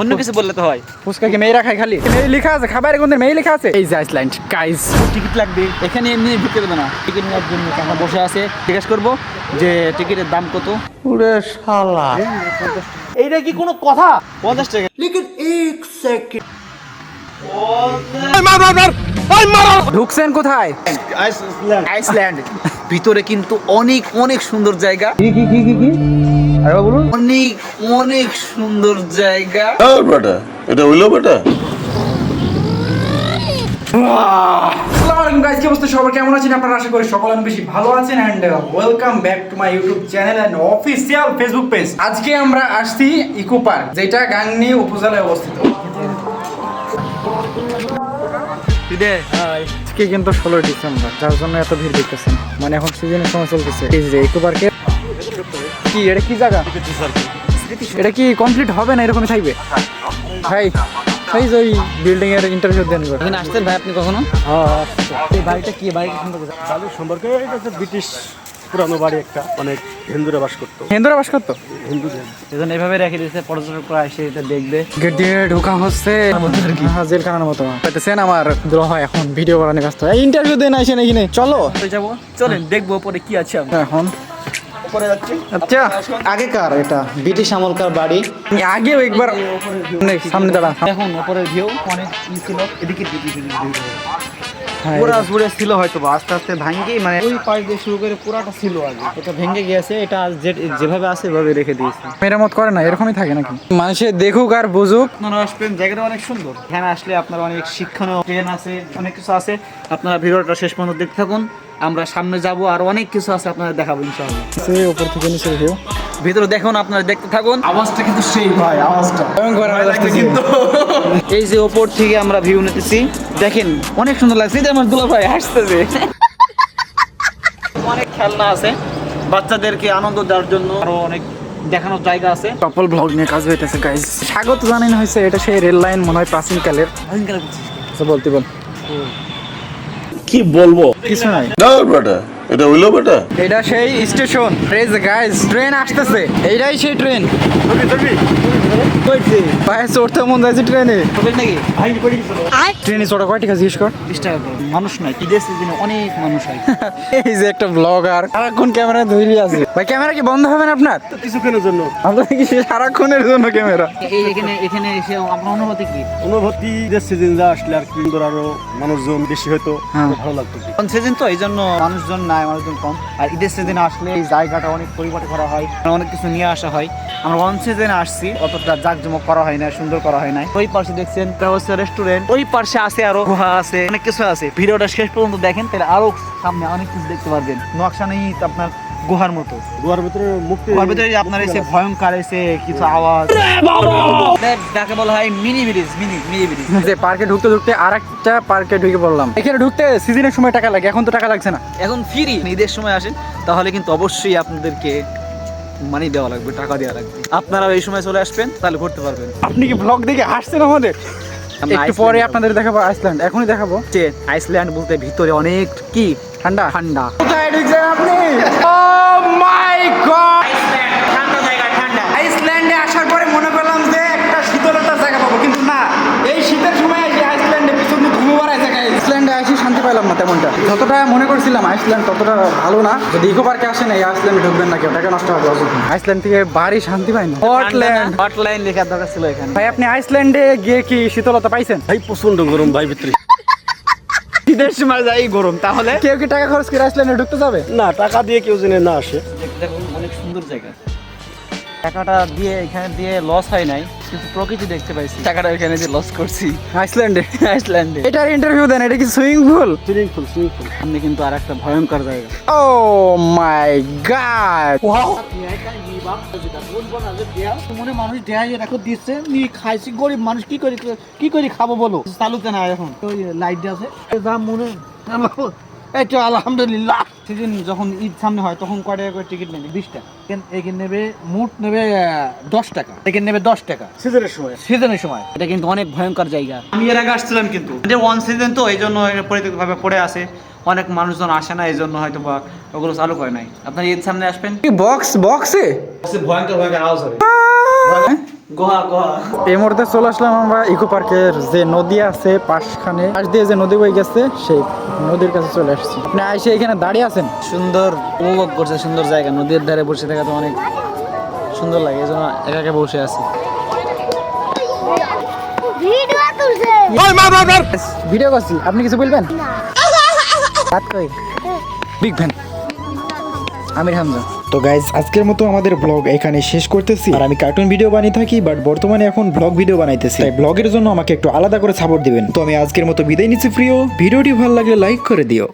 অন্য কিছু বললে তো হয়। ফুচকা কি মেয়েরা খায় খালি? মেয়ে লেখা আছে, খাবারের গন্ধে মেয়ে লেখা আছে। এই যে আইসল্যান্ড গাইস, টিকিট লাগবে এখানে, এমনি ঢুকতে দেবে না। টিকিট নেওয়ার জন্য আমরা বসে আছে, জিজ্ঞেস করবো যে টিকিটের দাম কত। ওরে শালা, এইটা কি কোনো কথা? 50 টাকা। লেকিন 1 সেকেন্ড ঢুকছেন কোথায়? আইসল্যান্ড। ভিতরে কিন্তু অনেক অনেক সুন্দর জায়গা, কি আরে বলুন। অনেক অনেক সুন্দর জায়গা। বেটা এটা হইলো বেটা। আসসালামু আলাইকুম গাইস, কি অবস্থা সবার? কেমন আছেন আপনারা? আশা করি সকলে অনেক বেশি ভালো আছেন and welcome back to my YouTube channel and official Facebook page. আজকে আমরা আসছি ইকো পার্ক, যেটা গাংনী উপজেলায় অবস্থিত। আজকে কিন্তু 16 ডিসেম্বর, যার জন্য এত ভিড় দেখতেছেন। মানে এখন সিজনের সময় চলতেছে। এই যে ইকো পার্কে কি এটা কি জায়গা? এটা কি কমপ্লিট হবে না এরকমই থাকবে? ভাই এই যে ওই বিল্ডিং এর ইন্টারভিউ দেন। এখানে আসছেন ভাই আপনি কখনো? হ্যাঁ, এই বাড়িটা কি? বাড়িটা সম্পর্কে এটা হচ্ছে ব্রিটিশ পুরানো বাড়ি, একটা অনেক হিন্দুরা বাস করতো। হিন্দুরা বাস করতো? হিন্দুদের এজন্য এভাবে রেখে দিয়েছে, পর্যটকরা এসে এটা দেখবে। গেট দিয়ে ঢোকা হচ্ছে জেলখানার মতো। পাইতেছেন আমার দুলা হয় এখন ভিডিও বানানো ব্যস্ত। এই ইন্টারভিউ দেন আইসেন এখানে, চলো যাবো, চলেন দেখবো পরে কি আছে। আমরা এখন পরে যাচ্ছি। আচ্ছা, আগেকার এটা ব্রিটিশ আমলকার বাড়ি। আগেও একবার সামনে দাঁড়া। এখন উপরের ভিউ অনেক ছিল, এদিকে হ্যাঁ, পুরা জুড়ে ছিল হয়তো বা আস্তে আস্তে ভাঙ্গি, মানে ওই পাশ দিয়ে শুরু করে পুরাটা ছিল আগে, এটা ভেঙে গিয়েছে। এটা যেভাবে আছে এভাবে রেখে দিয়েছে। মেরামত করে না, এরকমই থাকে নাকি? মানুষে দেখুক আর বুঝুক। আপনারা আসবেন, জায়গাটা অনেক সুন্দর। এখানে আসলে আপনারা অনেক শিক্ষণীয় ট্রেন আছে, অনেক কিছু আছে। আপনারা ভিডিওটা শেষ পর্যন্ত দেখতে থাকুন। আমরা সামনে যাব, আর অনেক কিছু আছে আপনারা দেখাবো ইনশাআল্লাহ। উপর থেকে নিচে ভিউ, ভিতরে দেখুন, আপনারা দেখতে থাকুন। আওয়াজটা কিন্তু সেই ভাই, আওয়াজটা কিন্তু এই যে ওপর থেকে আমরা ভিউ নিতেছি, দেখেন অনেক সুন্দর লাগছে। এই যে আমার দুলা ভাই হাসতেছে। অনেক খেলনা আছে বাচ্চাদেরকে আনন্দ দেওয়ার জন্য, আরো অনেক দেখানোর জায়গা আছে। কাপল ব্লগ নিয়ে কাজ হইতেছে গাইস। স্বাগত জানানো হয়েছে, এটা সেই রেল লাইন মনে হয় প্রাচীনকালের। আচ্ছা বলতে বল, কি বলবো, কিছু নাই। বেটা এটা হইলো বেটা। এটা সেই স্টেশন। এই যে গাইস, ট্রেন আসতেছে, এইটাই সেই ট্রেন। ভাই চড়তে মন যাচ্ছে ট্রেনে। নাকি ট্রেনে চড়া কয় টাকা জিজ্ঞেস কর? 20 টাকা করে। মানুষ নয়, ঈদের সিজনে অনেক মানুষ হয়। এই যে একটা ব্লগার সারাক্ষণ ক্যামেরা ধরে আছে। ভাই ক্যামেরা কি বন্ধ হবে না আপনার? কিছুক্ষণের জন্য। আপনার কি সারাক্ষণের জন্য ক্যামেরা? এখানে এসে আপনার অনুভূতি কি? অনুভূতি ঈদের সিজন যা আসলে আর কি আরো মানুষজন বেশি হয়তো ভালো লাগতো। কোন সিজন তো এই জন্য মানুষজন নাই, মানুষজন কম। আর ঈদের সিজনে আসলে এই জায়গাটা অনেক পরিবর্তন করা হয়, অনেক কিছু নিয়ে আসা হয়। আমরা ওয়ান সিজনে আসছি, অতটা জাঁকজমক করা হয় না, সুন্দর করা হয় না। ওই পাশে দেখছেন হচ্ছে রেস্টুরেন্ট, ওই পাশে আছে আরো গুহা আছে, অনেক কিছু আছে। ভিডিওটা শেষ পর্যন্ত দেখেন, তাহলে আরো সামনে অনেক কিছু দেখতে পারবেন। নকশা নেই আপনার গুহার মতো। গুহার ভিতরে মুক্তি, গুহার ভিতরে আপনার এসে ভয়ঙ্কর এসে কিছু আওয়াজ, যাকে বলা হয় মিনি ব্রিজ। Mini bridge. যে পার্কে ঢুকতে ঢুকতে আরেকটা পার্কে ঢুকে পড়লাম। এখানে ঢুকতে সিজনের সময় টাকা লাগে, এখন তো টাকা লাগছে না। এখন ফ্রি। ঈদের সময় আসেন তাহলে কিন্তু অবশ্যই আপনাদেরকে মানি দেওয়া লাগবে, টাকা দেওয়া লাগবে। আপনারা এই সময় চলে আসবেন, তাহলে ঘুরতে পারবেন। আপনি কি ব্লগ দেখে হাসছেন আমাদের? একটু পরে আপনাদের দেখাবো আইসল্যান্ড, এখনই দেখাবো। যে আইসল্যান্ড বলতে ভিতরে অনেক কি ঠান্ডা ঠান্ডা। কোথায় ঢুকছেন আপনি? ও মাই গড, ঠান্ডা জায়গা, ঠান্ডা। আইসল্যান্ডে আসার পরে মনে করলাম যে একটা শীতলতার জায়গা পাবো, কিন্তু না, এই শীতের সময় এসে আইসল্যান্ডে পিছনে ঘুমোবার জায়গায় আইসল্যান্ডে এসে শান্তি পাইলাম না তেমনটা। যতটা মনে করছিলাম আইসল্যান্ড ততটা ভালো না। যদি ইকো পার্কে আসেন এই আইসল্যান্ডে ঢুকবেন না, কেউ টাকা নষ্ট হবে অযথা। আইসল্যান্ড থেকে বাড়ি শান্তি পাই না। হটল্যান্ড, হটলাইন লেখার দরকার ছিল এখানে। ভাই আপনি আইসল্যান্ডে গিয়ে কি শীতলতা পাইছেন? ভাই প্রচন্ড গরম ভাই ভিতরে। ঈদের সময় যাই গরম, তাহলে কেউ কি টাকা খরচ করে আইসল্যান্ডে ঢুকতে যাবে? না, টাকা দিয়ে কেউ জেনে না আসে। দেখুন অনেক সুন্দর জায়গা। টাকাটা দিয়ে এখানে দিয়ে লস হয় নাই, কিন্তু প্রকৃতি দেখতে পাইছি। টাকাটা এখানে দিয়ে লস করছি আইসল্যান্ডে। আইসল্যান্ডে। এটার ইন্টারভিউ দেন, এটা কি সুইমিং পুল? Swimming pool. সামনে কিন্তু আর একটা ভয়ঙ্কর জায়গা। ও মাই গড, মনে মানুষ দেয়া রাখো দিচ্ছে, নিয়ে খাইছি। গরিব মানুষ কি করে খাবো বলো? চালুতে না এখন ওই লাইট আছে, যা মনে এই তো আলহামদুলিল্লাহ। সেদিন যখন ঈদ সামনে হয় তখন কয় টাকা করে টিকিট নেবে? 20 টাকা। এখানে নেবে মোট নেবে 10 টাকা। এখানে নেবে 10 টাকা সিজনের সময়। সিজনের সময়। এটা কিন্তু অনেক ভয়ঙ্কর জায়গা। আমি এর আগে আসছিলাম, কিন্তু এটা ওয়ান সিজন তো এই জন্য পরিত্যক্তভাবে পড়ে আছে। অনেক মানুষজন আসে না, এই জন্য হয়তো বা ওগুলো চালু করে নাই। আপনার ঈদ সামনে আসবেন, কি বক্সে ভয়ঙ্কর আওয়াজ হবে। গোয়া গোয়া। এই মুহূর্তে চলে আসলাম আমরা ইকো পার্কের যে নদী আছে পাশ দিয়ে যে নদী বয়ে গেছে সেই নদীর কাছে চলে আসছি। আপনি এসে এখানে দাঁড়িয়ে আছেন, সুন্দর উপভোগ করছে, সুন্দর জায়গা, নদীর ধারে বসে থাকা তো অনেক সুন্দর লাগে, এই জন্য একা একা বসে আছি। ভিডিও করছি, আপনি কিছু বলবেন? বিগ ফ্যান আমির হামজা। তো গাইজ আজকের মতো আমাদের ব্লগ এখানে শেষ করতেছি। আর আমি কার্টুন ভিডিও বানিয়ে থাকি, বাট বর্তমানে এখন ব্লগ ভিডিও বানাইতেছি, তাই ব্লগের জন্য আমাকে একটু আলাদা করে সাপোর্ট দিবেন। তো আমি আজকের মতো বিদায় নিচ্ছি প্রিয়। ভিডিওটি ভালো লাগলে লাইক করে দিও।